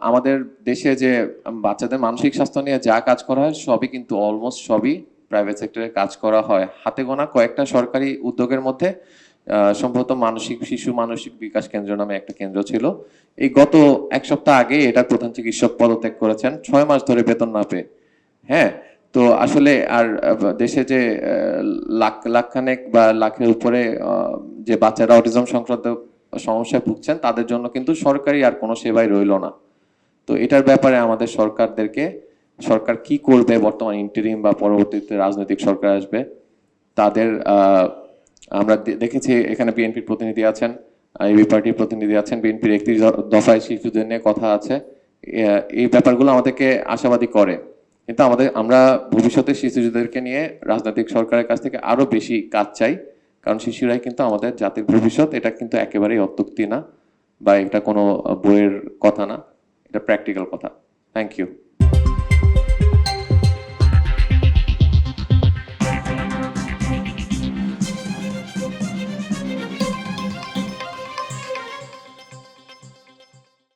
আমাদের দেশে যে বাচ্চাদের মানসিক স্বাস্থ্য নিয়ে যা কাজ করা হয় সবই কিন্তু অলমোস্ট সবই প্রাইভেট সেক্টরে কাজ করা হয়। হাতে গোনা কয়েকটা সরকারি উদ্যোগের মধ্যে সম্ভবত শিশু মানসিক বিকাশ কেন্দ্র নামে একটা কেন্দ্র ছিল। এই গত এক সপ্তাহ আগে এটার প্রধান চিকিৎসক পদত্যাগ করেছেন 6 মাস ধরে বেতন না পেয়ে। হ্যাঁ, তো আসলে আর দেশে যে লাখখানেক বা লাখের উপরে যে বাচ্চারা অটিজম সংক্রান্ত সমস্যায় ভুগছেন তাদের জন্য কিন্তু সরকারি আর কোনো সেবাই রইল না। তো এটার ব্যাপারে আমাদের সরকার কি করবে, বর্তমান ইন্টারিম বা পরবর্তীতে রাজনৈতিক সরকার আসবে তাদের আমরা দেখেছি এখানে বিএনপির প্রতিনিধি আছেন, এবি পার্টির প্রতিনিধি আছেন, বিএনপির 31 দফায় শিশুদের নিয়ে কথা আছে। এই ব্যাপারগুলো আমাদেরকে আশাবাদী করে, কিন্তু আমরা ভবিষ্যতে শিশুদেরকে নিয়ে রাজনৈতিক সরকারের কাছ থেকে আরো বেশি কাজ চাই, কারণ শিশুরাই কিন্তু আমাদের জাতির ভবিষ্যৎ। এটা কিন্তু একেবারেই অত্যুক্তি না বা এটা কোনো বইয়ের কথা না, এটা প্র্যাকটিক্যাল কথা। Thank you.